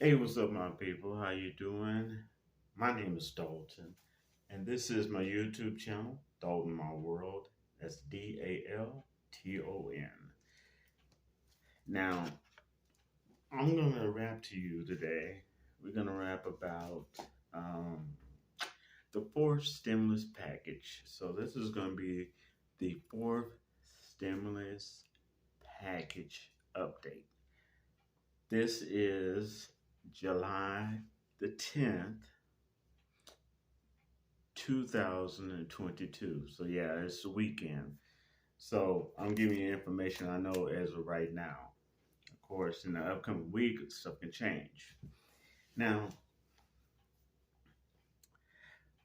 Hey, what's up, my people? How you doing? My name is Dalton, and this is my YouTube channel, Dalton My World. That's Dalton. Now, I'm gonna rap to you today. We're gonna rap about um, the fourth stimulus package. So this is gonna be the fourth stimulus package update. This is July the 10th, 2022. So yeah, it's the weekend. So I'm giving you information I know as of right now. Of course, in the upcoming week, stuff can change. Now,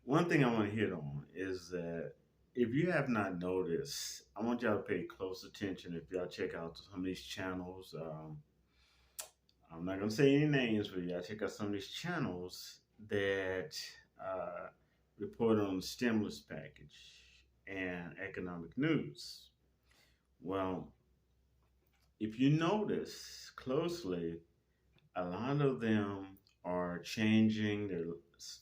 one thing I want to hit on is that if you have not noticed, I want y'all to pay close attention if y'all check out some of these channels. I'm not gonna say any names, but y'all check out some of these channels that uh, report on the stimulus package and economic news. Well, if you notice closely, a lot of them are changing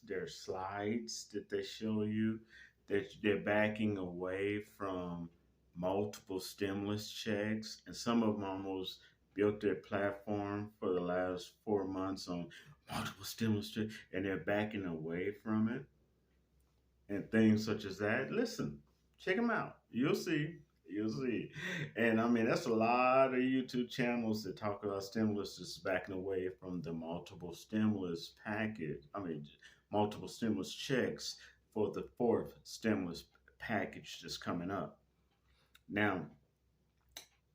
their slides that they show you. They're backing away from multiple stimulus checks, and some of them almost built their platform for the last 4 months on multiple stimulus checks, and they're backing away from it and things such as that. Listen, check them out. You'll see. You'll see. And I mean, that's a lot of YouTube channels that talk about stimulus is backing away from the multiple stimulus package. Multiple stimulus checks for the fourth stimulus package that's coming up. Now,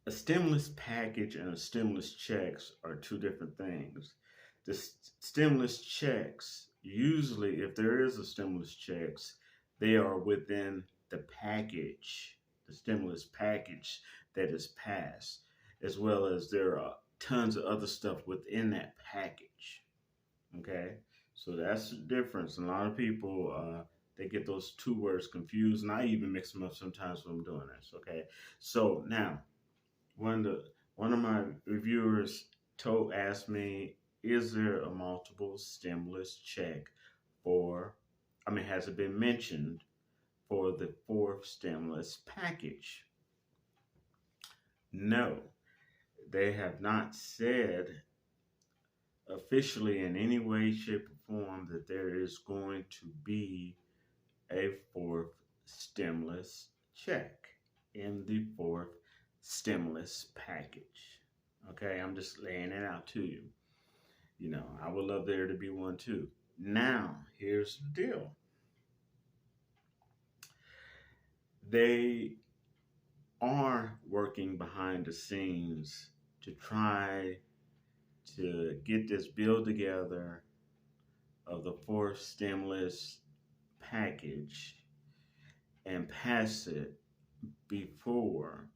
a stimulus package and a stimulus checks are two different things. The stimulus checks, usually, if there is a stimulus checks, they are within the package, the stimulus package that is passed, as well as there are tons of other stuff within that package. Okay, so that's the difference. And a lot of people they get those two words confused, and I even mix them up sometimes when I'm doing this. Okay, so now one of my reviewers asked me, is there a multiple stimulus check for? Has it been mentioned for the fourth stimulus package? No, they have not said officially in any way, shape, or form that there is going to be a fourth stimulus check in the fourth stimulus package. Okay, I'm just laying it out to you. You know, I would love there to be one too. Now, here's the deal. They are working behind the scenes to try to get this bill together of the fourth stimulus package and pass it before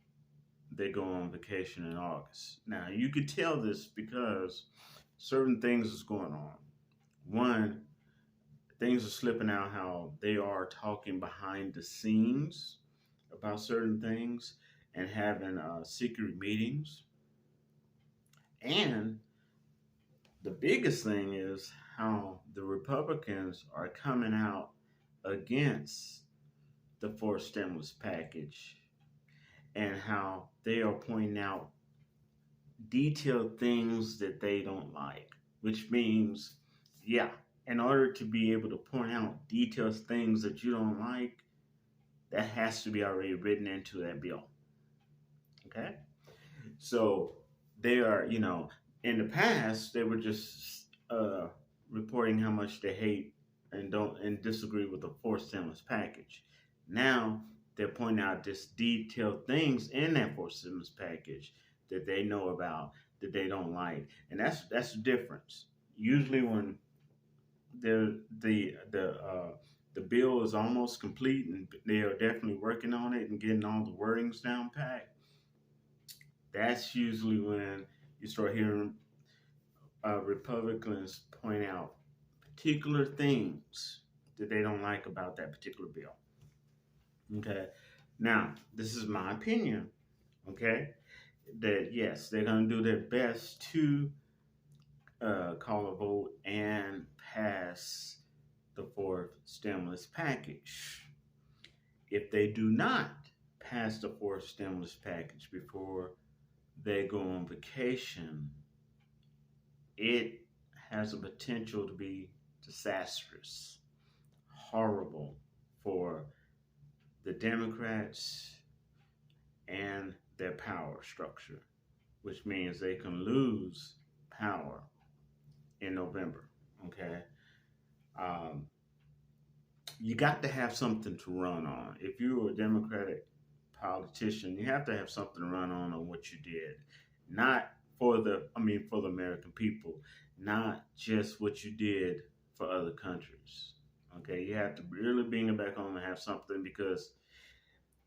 they go on vacation in August. Now, you could tell this because certain things is going on. One, things are slipping out how they are talking behind the scenes about certain things and having secret meetings. And the biggest thing is how the Republicans are coming out against the fourth stimulus package and how they are pointing out detailed things that they don't like, which means, yeah, in order to be able to point out detailed things that you don't like, that has to be already written into that bill. Okay? So they are, in the past, they were just reporting how much they hate and disagree with the fourth stimulus package. Now they're pointing out just detailed things in that fourth stimulus package that they know about that they don't like, and that's the difference. Usually, when the bill is almost complete and they are definitely working on it and getting all the wordings down pat, that's usually when you start hearing Republicans point out particular things that they don't like about that particular bill. Okay. Now, this is my opinion. Okay. That yes, they're going to do their best to call a vote and pass the fourth stimulus package. If they do not pass the fourth stimulus package before they go on vacation, it has a potential to be disastrous, horrible for the Democrats and their power structure, which means they can lose power in November. Okay. Um, you got to have something to run on. If you're a Democratic politician, you have to have something to run on what you did, not for the American people, not just what you did for other countries. Okay, you have to really bring it back home and have something, because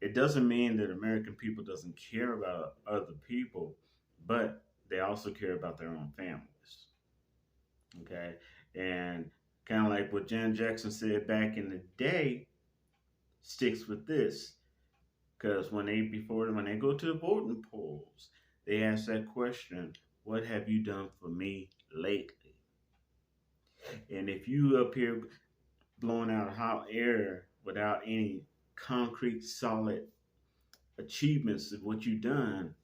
it doesn't mean that American people doesn't care about other people, but they also care about their own families. Okay, and kind of like what Jan Jackson said back in the day, sticks with this, because when they go to the voting polls, they ask that question: "What have you done for me lately?" And if you up here blowing out hot air without any concrete, solid achievements of what you've done,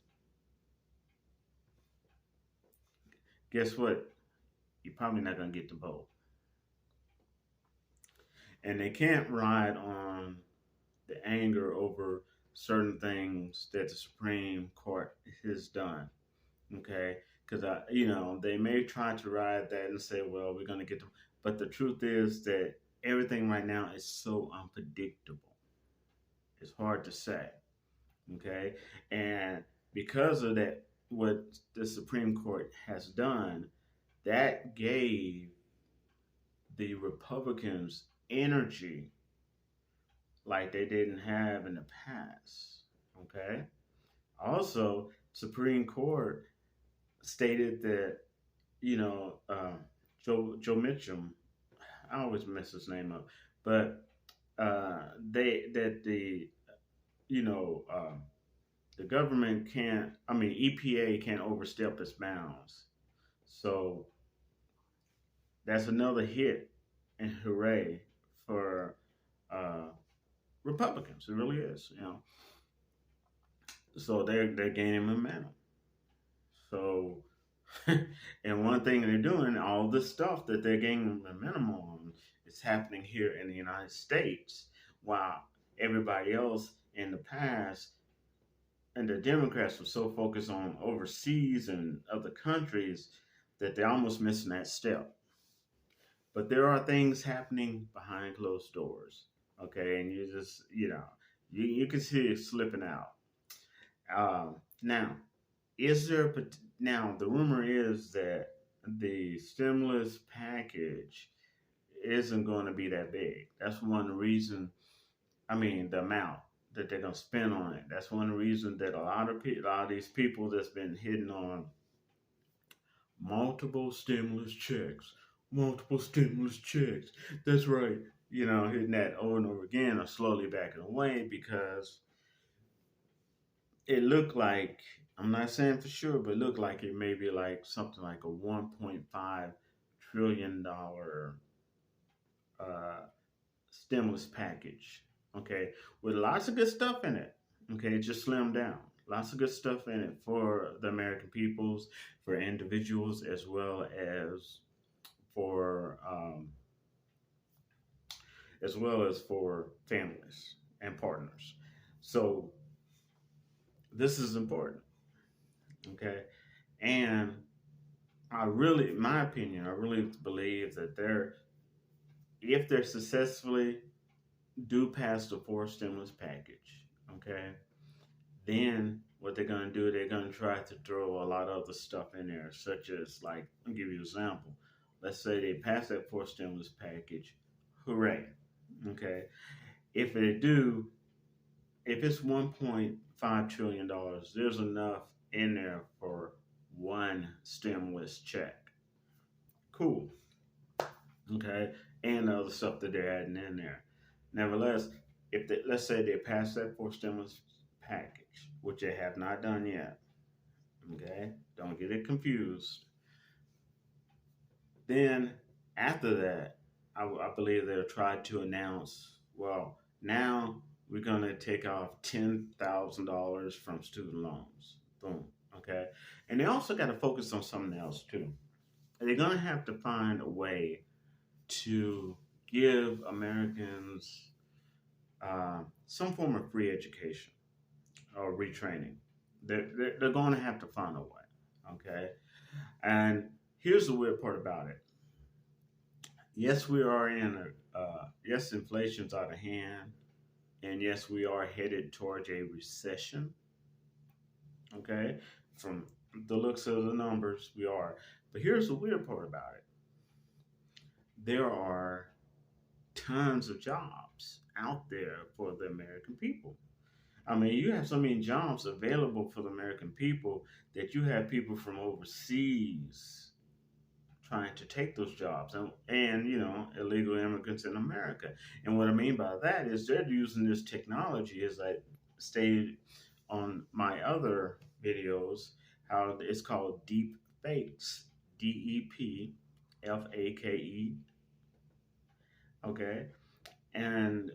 guess what? You're probably not going to get the vote. And they can't ride on the anger over certain things that the Supreme Court has done. Okay, because they may try to ride that and say, "Well, we're going to get them," but the truth is that everything right now is so unpredictable. It's hard to say. Okay, and because of that, what the Supreme Court has done, that gave the Republicans energy like they didn't have in the past. Okay. Also, Supreme Court stated that you know Joe Mitchum. I always mess his name up, but they that you know the government can't. I mean, EPA can't overstep its bounds. So that's another hit and hooray for uh, Republicans. It really is. So they're gaining momentum. So, and one thing they're doing, all this stuff that they're gaining momentum on, is happening here in the United States, while everybody else in the past and the Democrats were so focused on overseas and other countries that they're almost missing that step. But there are things happening behind closed doors. Okay, and you just you can see it slipping out. Now, is there now the rumor is that the stimulus package isn't going to be that big. That's one reason. I mean, the amount that they're going to spend on it. That's one reason that a lot of these people that's been hitting on multiple stimulus checks, multiple stimulus checks. That's right. Hitting that over and over again are slowly backing away, because it looked like, I'm not saying for sure, but it looked like it may be like something like a $1.5 trillion stimulus package. Okay, with lots of good stuff in it. Okay, just slimmed down. Lots of good stuff in it for the American peoples, for individuals, for um, as well as for families and partners. So this is important. Okay, and in my opinion, I really believe that if they're successfully do pass the fourth stimulus package, okay, then what they're going to do, they're going to try to throw a lot of other stuff in there, such as, like, I'll give you an example. Let's say they pass that fourth stimulus package, hooray, okay. If they do, if it's $1.5 trillion, there's enough in there for one stimulus check. Cool, okay, and the other stuff that they're adding in there. Nevertheless, let's say they pass that fourth stimulus package, which they have not done yet. Okay, don't get it confused. Then after that, I believe they'll try to announce, well, now we're going to take off $10,000 from student loans. Boom. Okay. And they also got to focus on something else too. They're going to have to find a way to give Americans some form of free education or retraining. They're going to have to find a way. Okay. And here's the weird part about it. Yes, we are in yes, inflation's out of hand, and yes, we are headed towards a recession. Okay, from the looks of the numbers, we are. But here's the weird part about it: there are tons of jobs out there for the American people. I mean, you have so many jobs available for the American people that you have people from overseas trying to take those jobs and illegal immigrants in America. And what I mean by that is they're using this technology, as I stated on my other videos, how it's called deep fakes, DEPFAKE. Okay. And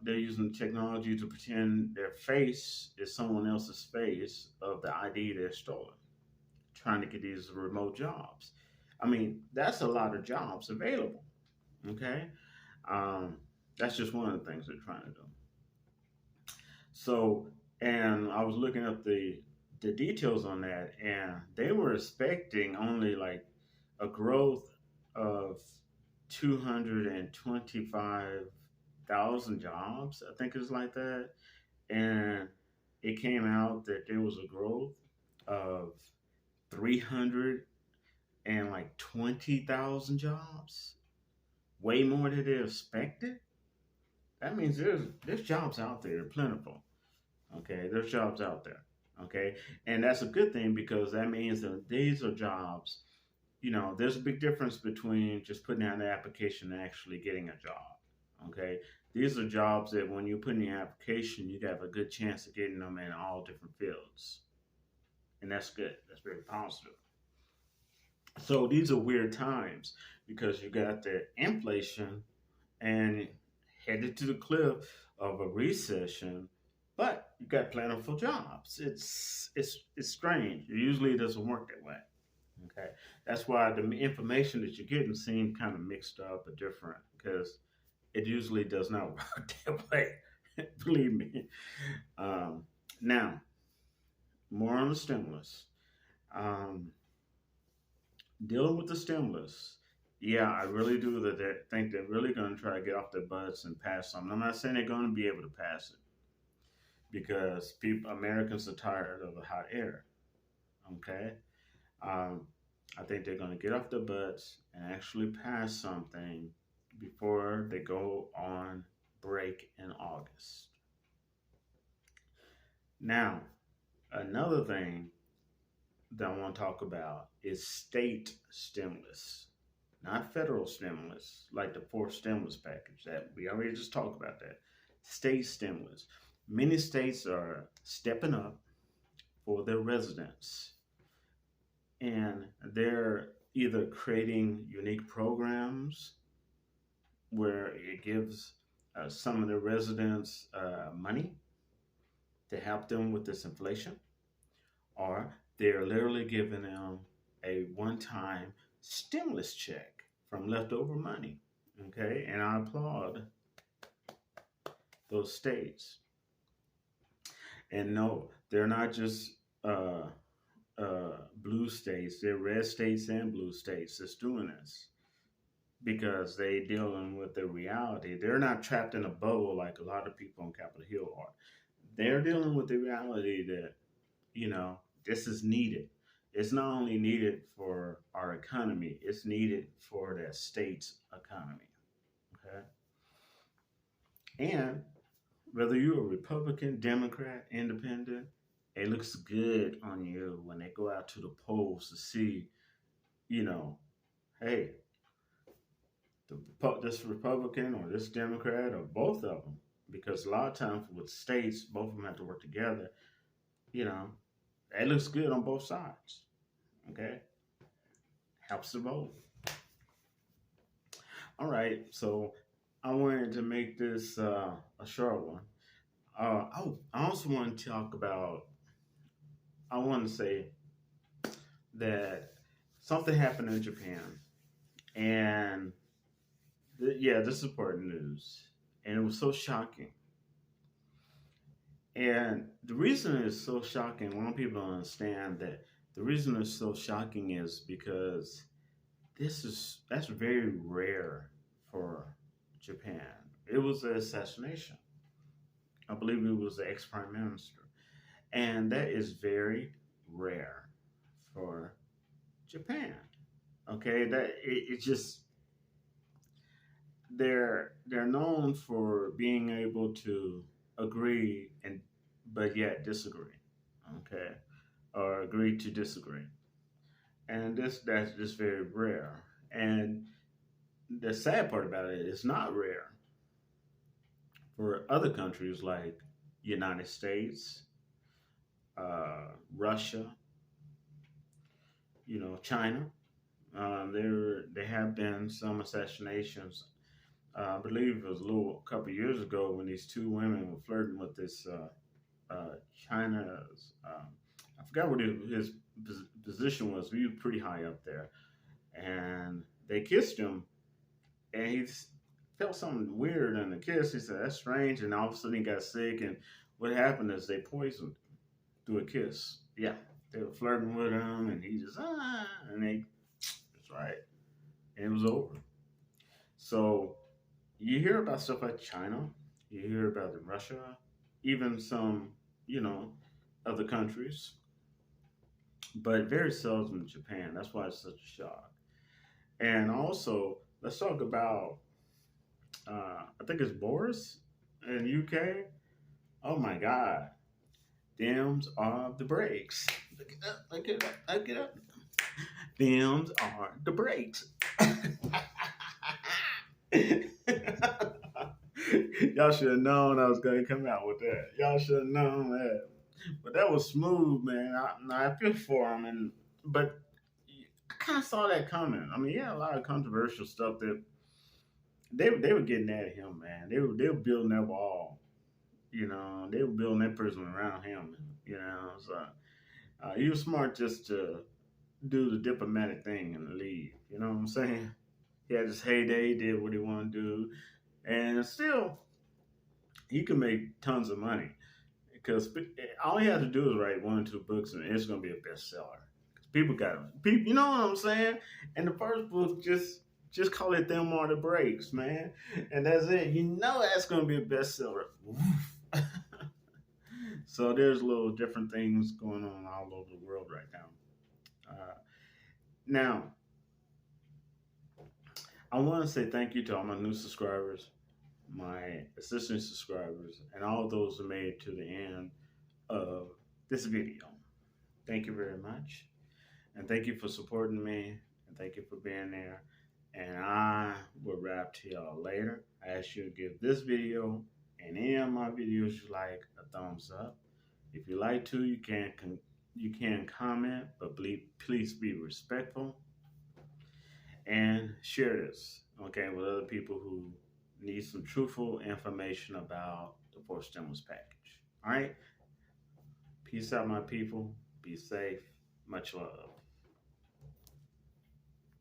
they're using technology to pretend their face is someone else's face of the ID they're stolen, trying to get these remote jobs. I mean, that's a lot of jobs available. Okay, um, that's just one of the things they're trying to do. So, and I was looking up the details on that, and they were expecting only like a growth of 225,000 jobs. I think it's like that, and it came out that there was a growth of 300 and like 20,000 jobs, way more than they expected. That means there's jobs out there, plentiful. Okay, there's jobs out there. Okay, and that's a good thing because that means that these are jobs. There's a big difference between just putting out an application and actually getting a job. Okay, these are jobs that when you put in the application, you have a good chance of getting them in all different fields, and that's good. That's very positive. So these are weird times because you got the inflation and headed to the cliff of a recession, but you got plentiful jobs. It's strange. It usually doesn't work that way. Okay, that's why the information that you're getting seems kind of mixed up or different because it usually does not work that way. Believe me. Um, Now, more on the stimulus. Um, Dealing with the stimulus. Yeah, I really do think they're really going to try to get off their butts and pass something. I'm not saying they're going to be able to pass it because Americans are tired of the hot air. Okay, um, I think they're going to get off their butts and actually pass something before they go on break in August. Now, another thing that I want to talk about is state stimulus, not federal stimulus, like the fourth stimulus package that we already just talked about that. State stimulus. Many states are stepping up for their residents, and they're either creating unique programs where it gives some of the residents money to help them with this inflation, or they're literally giving them a one-time stimulus check from leftover money. Okay, and I applaud those states. And no, they're not just blue states; they're red states and blue states that's doing this because they dealing with the reality. They're not trapped in a bubble like a lot of people on Capitol Hill are. They're dealing with the reality that this is needed. It's not only needed for our economy, it's needed for that state's economy. Okay. And whether you're a Republican, Democrat, Independent, it looks good on you when they go out to the polls to see, you know, hey, this Republican or this Democrat or both of them, because a lot of times with states, both of them have to work together. You know, it looks good on both sides. Okay, helps the vote. All right, so I wanted to make this a short one. I also want to talk about. I want to say that something happened in Japan, and yeah, this is important news, and it was so shocking. And the reason it's so shocking, a lot of people don't understand that the reason it's so shocking is because that's very rare for Japan. It was an assassination. I believe it was the ex prime minister, and that is very rare for Japan. Okay, it just they're known for being able to agree and but yet disagree. Okay, or agree to disagree, and that's just very rare. And the sad part about it is not rare for other countries like United States, Russia, China. There have been some assassinations. I believe it was a couple of years ago when these two women were flirting with this China's. I forgot what his position was. He was pretty high up there, and they kissed him, and he felt something weird in the kiss. He said, "That's strange," and all of a sudden he got sick. And what happened is they poisoned through a kiss. Yeah, they were flirting with him, and he just and they that's right, and it was over. So you hear about stuff like China, you hear about Russia, even some you know other countries, but very seldom Japan. That's why it's such a shock. And also, let's talk about I think it's Boris in the UK. Oh my God, them's are the breaks. Look it up, look it up, look it up. Them's are the breaks. Y'all should have known I was going to come out with that. Y'all should have known that. But that was smooth, man. I feel for him, but I kind of saw that coming. I mean, yeah, a lot of controversial stuff that they were getting at him, man. They were building that wall. They were building that prison around him. So he was smart just to do the diplomatic thing and leave. You know what I'm saying? He had his heyday, did what he wanted to do, and still he can make tons of money because all he had to do is write one or two books and it's going to be a bestseller. People got people, you know what I'm saying? And the first book just call it "Them Are the Breaks," man, and that's it. You know that's going to be a bestseller. So there's little different things going on all over the world right now. Now, I want to say thank you to all my new subscribers, my assistant subscribers, and all those who made it to the end of this video. Thank you very much. And thank you for supporting me. And thank you for being there. And I will wrap to y'all later. I ask you to give this video and any of my videos you like a thumbs up. If you like to, you can comment, but please be respectful and share this, okay, with other people who need some truthful information about the fourth stimulus package. All right. Peace out, my people. Be safe. Much love.